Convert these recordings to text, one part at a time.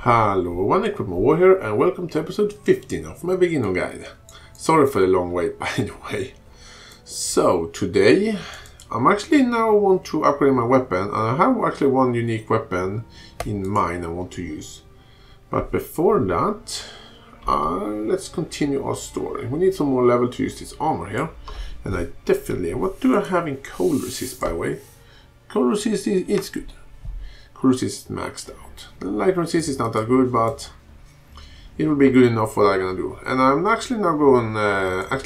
Hello, One Equipment War here, and welcome to episode 15 of my beginner guide. Sorry for the long wait, by the way. So, today, I'm actually now want to upgrade my weapon, and I have actually one unique weapon in mind I want to use. But before that, let's continue our story. We need some more level to use this armor here. And I definitely, what do I have in cold resist, by the way? Cold resist is good. Cold resist is maxed out. The light resist is not that good, but it will be good enough for what I'm gonna do. And I'm actually now going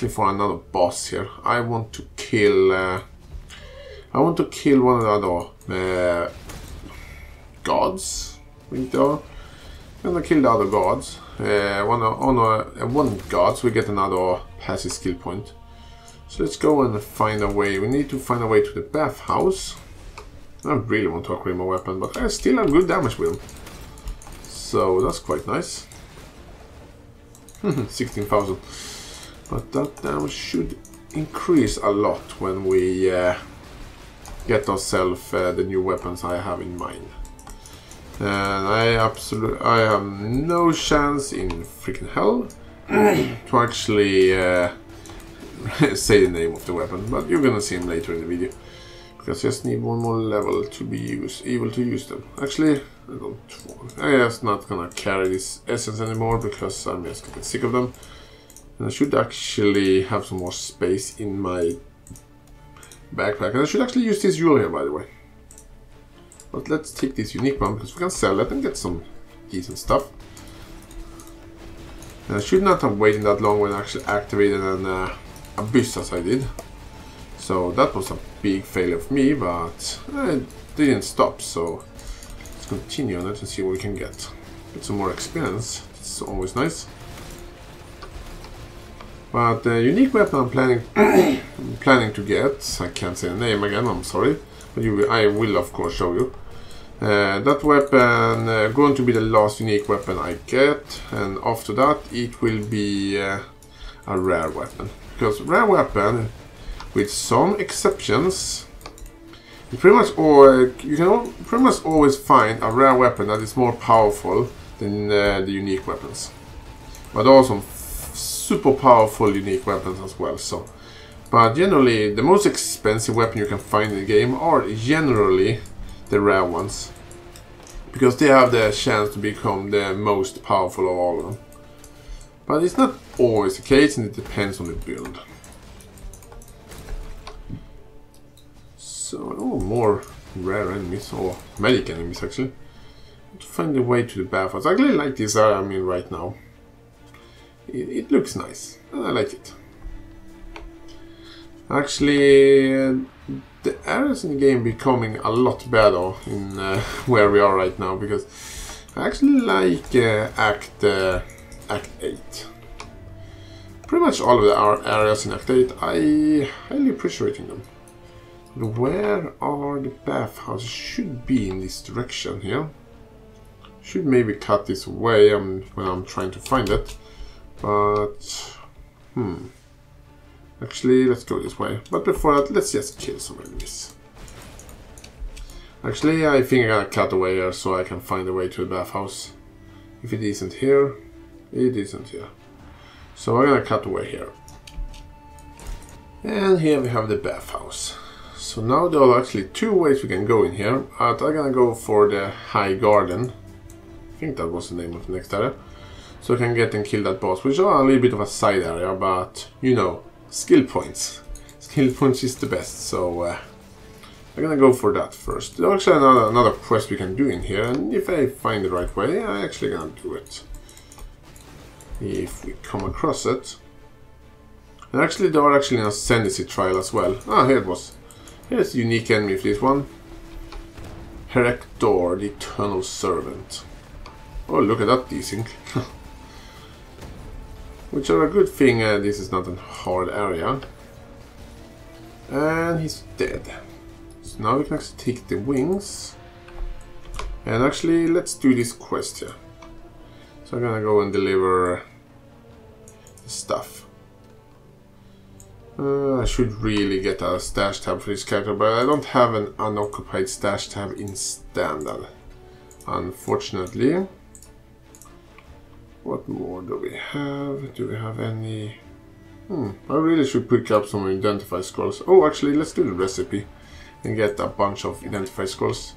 for another boss here. I want to kill one of the other gods. I think they are. I'm gonna kill the other gods. One god, so we get another passive skill point. So let's go and find a way. We need to find a way to the Bathhouse. I really want to upgrade my weapon, but I still have good damage with them. So that's quite nice. 16,000. But that damage should increase a lot when we get ourselves the new weapons I have in mind. And I have no chance in freaking hell to actually say the name of the weapon, but you're gonna see him later in the video. Because I just need one more level to be able to use them. Actually, I'm just not gonna carry this essence anymore because I'm just getting sick of them. And I should actually have some more space in my backpack. And I should actually use this jewel here, by the way. But let's take this unique one because we can sell it and get some decent stuff. And I should not have waited that long when I actually activated an abyss as I did. So that was a big failure of me, but it didn't stop, so let's continue on it and see what we can get. Get some more experience, it's always nice. But the unique weapon I'm planning to get, I can't say the name again, I'm sorry, but I will of course show you. That weapon going to be the last unique weapon I get, and after that it will be a rare weapon. Because rare weapon, with some exceptions, you can pretty much always find a rare weapon that is more powerful than the unique weapons. But also super powerful unique weapons as well. So, but generally, the most expensive weapon you can find in the game are generally the rare ones, because they have the chance to become the most powerful of all of them. But it's not always the case, and it depends on the build. So, more rare enemies, or magic enemies actually. To find the way to the bathhouse. I actually like this area I'm in right now. It looks nice, and I like it. Actually, the areas in the game becoming a lot better in where we are right now, because I actually like Act 8. Pretty much all of the areas in Act 8, I highly appreciate them. Where are the bathhouses? Should be in this direction here. Should maybe cut this way when I'm trying to find it. But, actually, let's go this way. But before that, let's just kill some enemies. Actually, I think I'm gonna cut away here so I can find a way to the bathhouse. If it isn't here, it isn't here. So I'm gonna cut away here. And here we have the bathhouse. So now there are actually two ways we can go in here. I'm gonna go for the high garden. I think that was the name of the next area. So I can get and kill that boss, which are a little bit of a side area, but you know, skill points. Skill points is the best, so I'm gonna go for that first. There's actually another quest we can do in here, and if I find the right way, I'm actually gonna do it. If we come across it. And actually there are actually an ascendancy trial as well. Ah, here it was. Here's the unique enemy for this one. Herector, the Eternal Servant. Oh, look at that desync. Which are a good thing, this is not a hard area. And he's dead. So now we can actually take the wings. And actually, let's do this quest here. So I'm gonna go and deliver the stuff. I should really get a stash tab for this character, but I don't have an unoccupied stash tab in standard, unfortunately. What more do we have? Do we have any? I really should pick up some identify scrolls. Oh, actually, let's do the recipe and get a bunch of identify scrolls.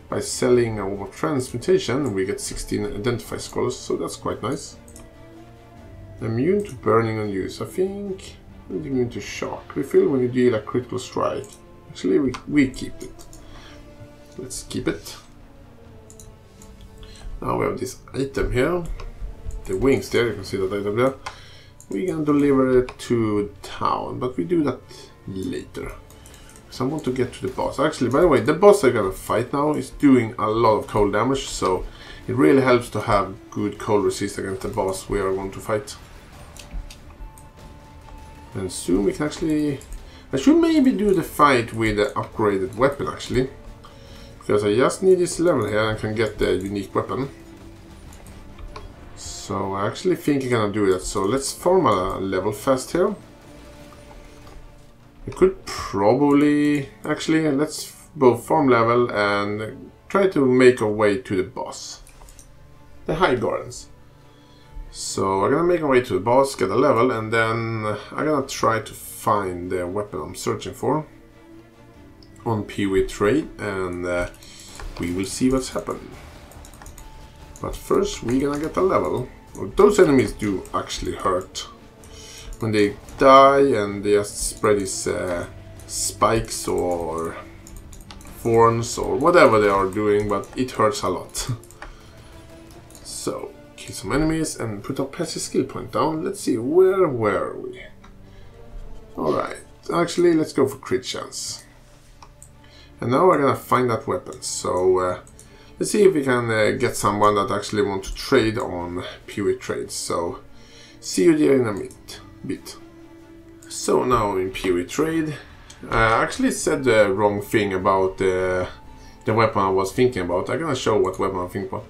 By selling our transmutation, we get 16 identify scrolls, so that's quite nice. Immune to burning and use. I think immune to shock. Refill when you deal a critical strike. Actually, we keep it. Let's keep it. Now we have this item here. The wings there, you can see that item there. We're gonna deliver it to town, but we do that later. So I want to get to the boss. Actually, by the way, the boss I'm gonna fight now is doing a lot of cold damage, so it really helps to have good cold resist against the boss we are going to fight. And soon we can actually... I should maybe do the fight with the upgraded weapon actually. Because I just need this level here and can get the unique weapon. So I actually think I'm gonna do that. So let's farm a level fast here. We could probably... Actually, let's both farm level and try to make our way to the boss. The High Gardens. So I'm gonna make our way to the boss, get a level, and then I'm gonna try to find the weapon I'm searching for on PoE trade, and we will see what's happened. But first we're gonna get a level. Those enemies do actually hurt when they die and they just spread these spikes or thorns or whatever they are doing, but it hurts a lot. So kill some enemies and put our passive skill point down. Let's see, where were we? Alright, actually let's go for crit chance. And now we're gonna find that weapon. So let's see if we can get someone that actually want to trade on PoE trades. So see you there in a bit. So now in PoE trade, I actually said the wrong thing about the weapon I was thinking about. I'm gonna show what weapon I'm thinking about.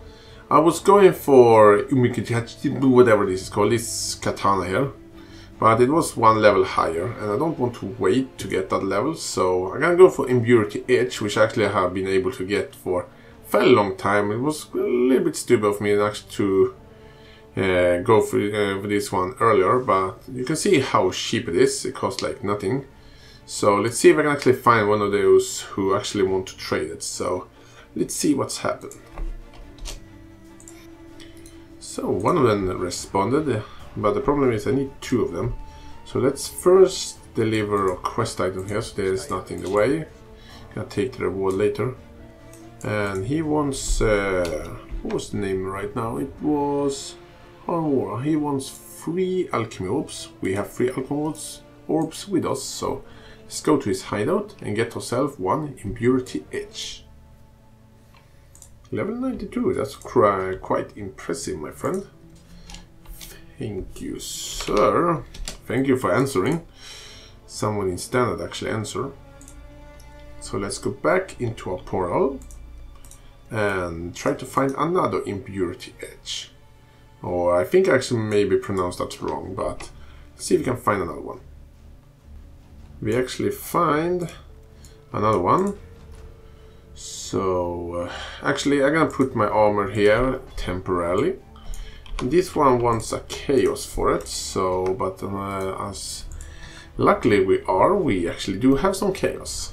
I was going for whatever this is called, this katana here. But it was one level higher, and I don't want to wait to get that level, so I'm gonna go for Impurity Edge, which actually I have been able to get for a fairly long time. It was a little bit stupid of me actually to go for this one earlier, but you can see how cheap it is. It costs like nothing. So let's see if I can actually find one of those who actually want to trade it. So let's see what's happened. So one of them responded. But the problem is I need two of them. So let's first deliver a quest item here, so there's nothing in the way. Gonna take the reward later. And he wants... what was the name right now? It was... Harmora. He wants 3 alchemy orbs. We have 3 alchemy orbs with us, so let's go to his hideout and get ourselves 1 Impurity Edge. Level 92, that's quite impressive, my friend. Thank you, sir. Thank you for answering. Someone in standard actually answered. So let's go back into our portal and try to find another Impurity Edge. Or I think I actually maybe pronounced that wrong, but let's see if we can find another one. We actually find another one. So actually I'm gonna put my armor here temporarily. This one wants a chaos for it, so, but as luckily we actually do have some chaos.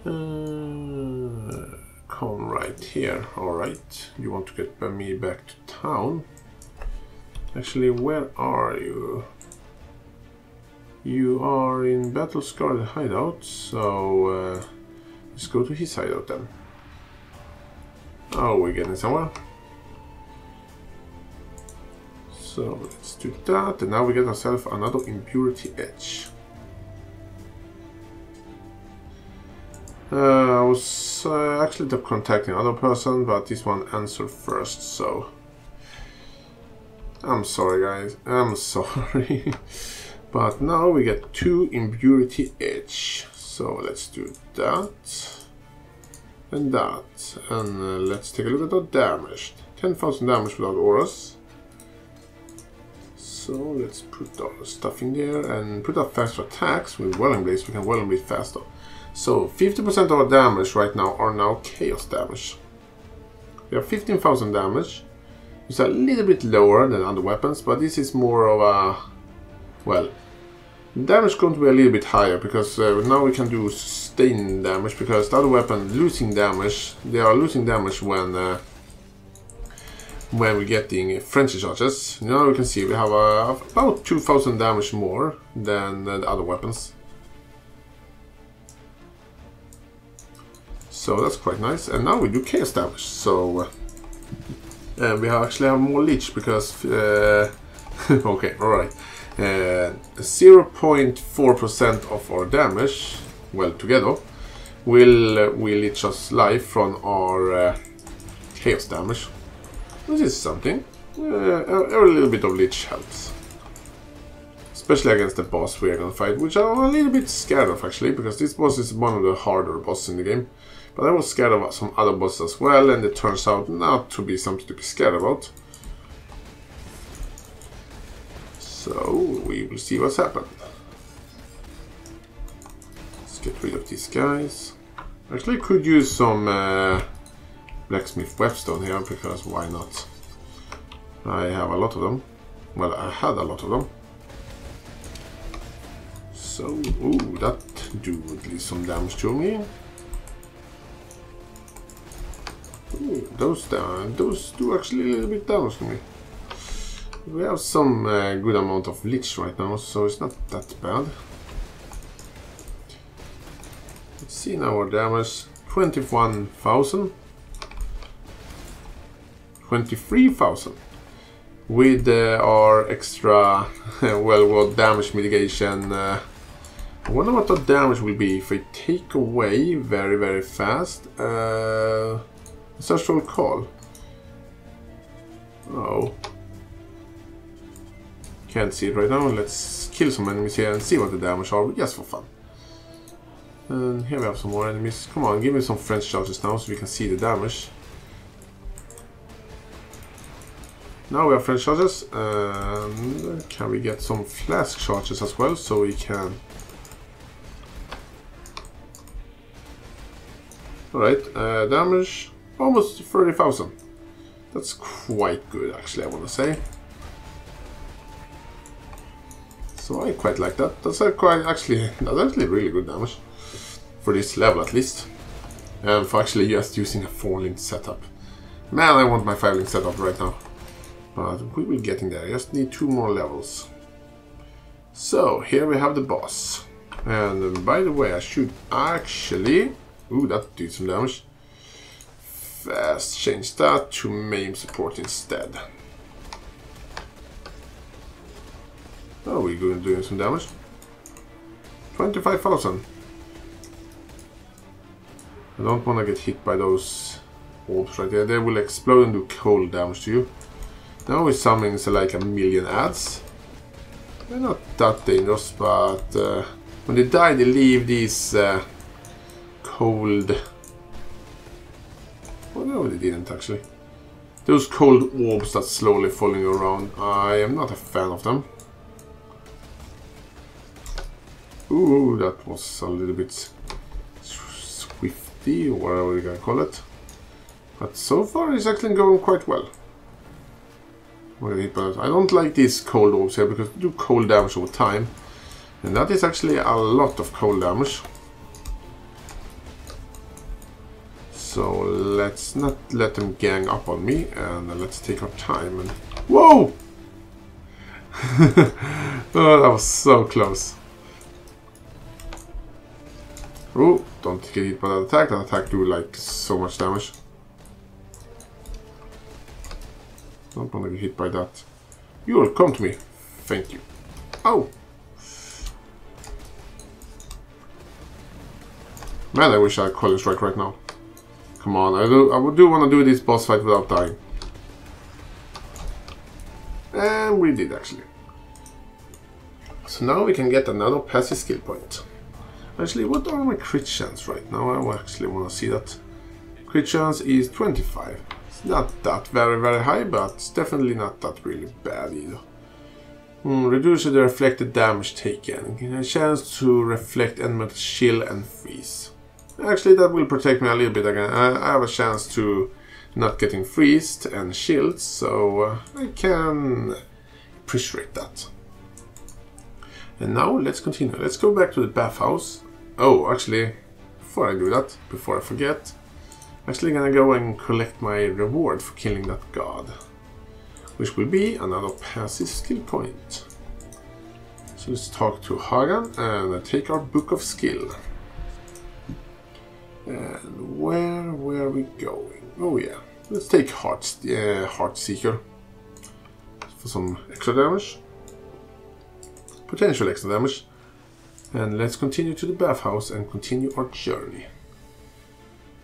Come right here. Alright, you want to get me back to town. Actually, where are you? You are in Battle Scarred hideout, so let's go to his hideout then. Oh, we're getting somewhere. So let's do that, and now we get ourselves another Impurity Edge. I was actually contacting another person, but this one answered first, so I'm sorry guys, I'm sorry. But now we get 2 Impurity Edge, so let's do that. And that, and let's take a look at our damage. 10,000 damage without auras. So let's put our stuff in there and put our faster attacks with Welling Blades. We can Welling Blade faster. So 50% of our damage right now are now chaos damage. We have 15,000 damage. It's a little bit lower than other weapons, but this is more of a... Well, damage is going to be a little bit higher, because now we can do sustained damage, because the other weapon losing damage, they are losing damage when we're getting frenzy charges. Now we can see we have about 2,000 damage more than the other weapons. So that's quite nice. And now we do chaos damage. So we actually have more leech because okay, alright. 0.4% of our damage, well, together, will leech us life from our chaos damage. This is something. A little bit of leech helps. Especially against the boss we are gonna fight, which I'm a little bit scared of actually, because this boss is one of the harder bosses in the game. But I was scared of some other bosses as well, and it turns out not to be something to be scared about. So we will see what's happened. Let's get rid of these guys. Actually, could use some blacksmith whetstone here, because why not? I have a lot of them. Well, I had a lot of them. So, ooh, that do at least some damage to me. Ooh, those do actually a little bit damage to me. We have some good amount of leech right now, so it's not that bad. Let's see now our damage. 21,000. 23,000. With our extra, well, what damage mitigation. I wonder what the damage will be if we take away very, very fast. Ancestral Call. Oh. Can't see it right now. Let's kill some enemies here and see what the damage are, just for fun. And here we have some more enemies. Come on, give me some frenzy charges now so we can see the damage. Now we have frenzy charges. And can we get some flask charges as well so we can... Alright, damage almost 30,000. That's quite good actually, I want to say. So I quite like that. That's actually really good damage. For this level at least. And for actually just using a 4-link setup. Man, I want my 5-link setup right now. But we will get in there. I just need 2 more levels. So here we have the boss. And by the way, I should actually... Ooh, that did some damage. Fast change that to main support instead. Oh, we're going to do some damage. 25,000. I don't want to get hit by those orbs right there. They will explode and do cold damage to you. Now we're summoning like 1,000,000 ads. They're not that dangerous, but when they die, they leave these cold... Well, no, they didn't actually. Those cold orbs that slowly falling around. I am not a fan of them. Ooh, that was a little bit swifty, or whatever you can call it. But so far it's actually going quite well. I don't like these cold orbs here because they do cold damage over time. And that is actually a lot of cold damage. So let's not let them gang up on me, and let's take our time and... Whoa! Oh, that was so close. Oh, don't get hit by that attack. That attack do like so much damage. Don't want to get hit by that. You will come to me. Thank you. Oh! Man, I wish I had Calling Strike right now. Come on, I do want to do this boss fight without dying. And we did actually. So now we can get another passive skill point. Actually, what are my crit chance right now? I actually want to see that. Crit chance is 25. It's not that very, very high, but it's definitely not that really bad either. Reduces the reflected damage taken. A chance to reflect enemy chill and freeze. Actually, that will protect me a little bit again. I have a chance to not getting freezed and chilled, so I can appreciate that. And now let's continue. Let's go back to the bathhouse. Oh, actually, before I do that, before I forget, I'm actually gonna go and collect my reward for killing that god, which will be another passive skill point. So let's talk to Hagan and take our book of skill. And where were we going? Oh yeah, let's take Heart Seeker for some extra damage, potential extra damage, and let's continue to the bathhouse and continue our journey.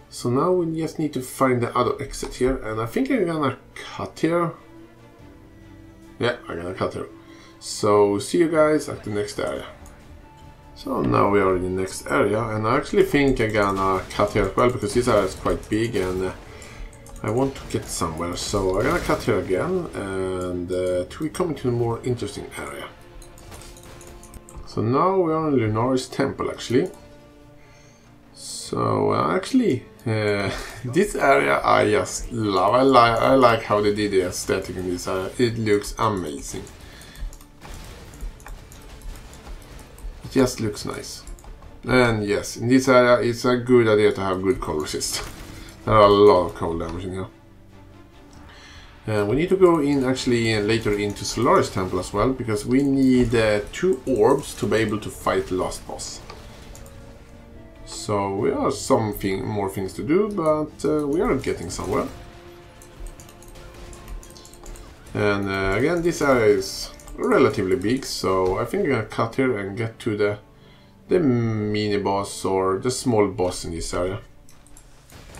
So now we just need to find the other exit here, and I think I'm gonna cut here. Yeah, I'm gonna cut here. So see you guys at the next area. So now we are in the next area, and I actually think I'm gonna cut here as well, because this area is quite big and I want to get somewhere. So I'm gonna cut here again, and we come into a more interesting area. So now we are in Lunaris Temple actually. So actually, this area I just love. I like how they did the aesthetic in this area. It looks amazing. It just looks nice. And yes, in this area it's a good idea to have good cold resist. There are a lot of cold damage in here. We need to go in actually later into Solaris Temple as well, because we need 2 orbs to be able to fight the last boss. So we have more things to do, but we are getting somewhere. And again, this area is relatively big, so I think I'm gonna cut here and get to the mini boss or the small boss in this area.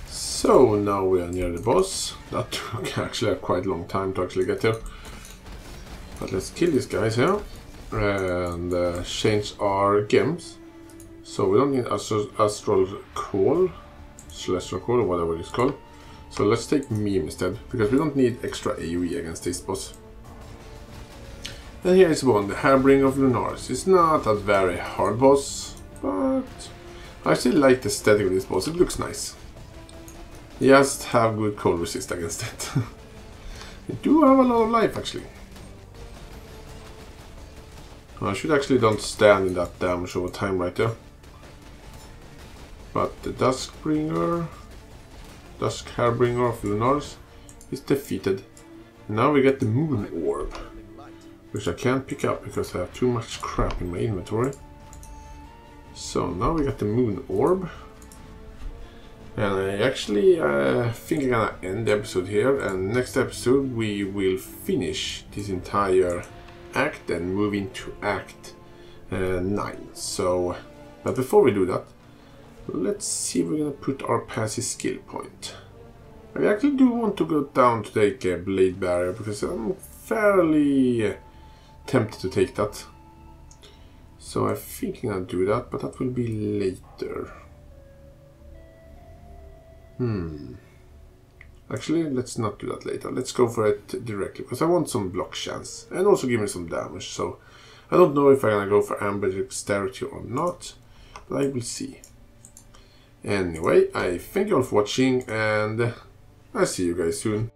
So now we are near the boss. That took actually a quite long time to actually get here. But let's kill these guys here and change our gems. So we don't need Astral Call, Celestial Call, or whatever it's called. So let's take Meme instead, because we don't need extra AoE against this boss. And here is one, the Harbinger of Lunaris. It's not a very hard boss, but I still like the aesthetic of this boss. It looks nice. Just have good cold resist against it. They do have a lot of life actually. I should actually don't stand in that damage over time right there. But the Dusk Harbinger of Lunaris is defeated. And now we get the Moon Orb, which I can't pick up because I have too much crap in my inventory. So now we got the Moon Orb. And I actually think I'm gonna end the episode here, and next episode we will finish this entire act and move into Act 9. So, but before we do that, let's see if we're gonna put our passive skill point. I actually do want to go down to take a Blade Barrier, because I'm fairly tempted to take that. So I think I'm gonna do that, but that will be later. Actually, let's not do that later. Let's go for it directly, because I want some block chance and also give me some damage. So I don't know if I'm gonna go for Amber Dexterity or not, but I will see. Anyway, I thank you all for watching, and I'll see you guys soon.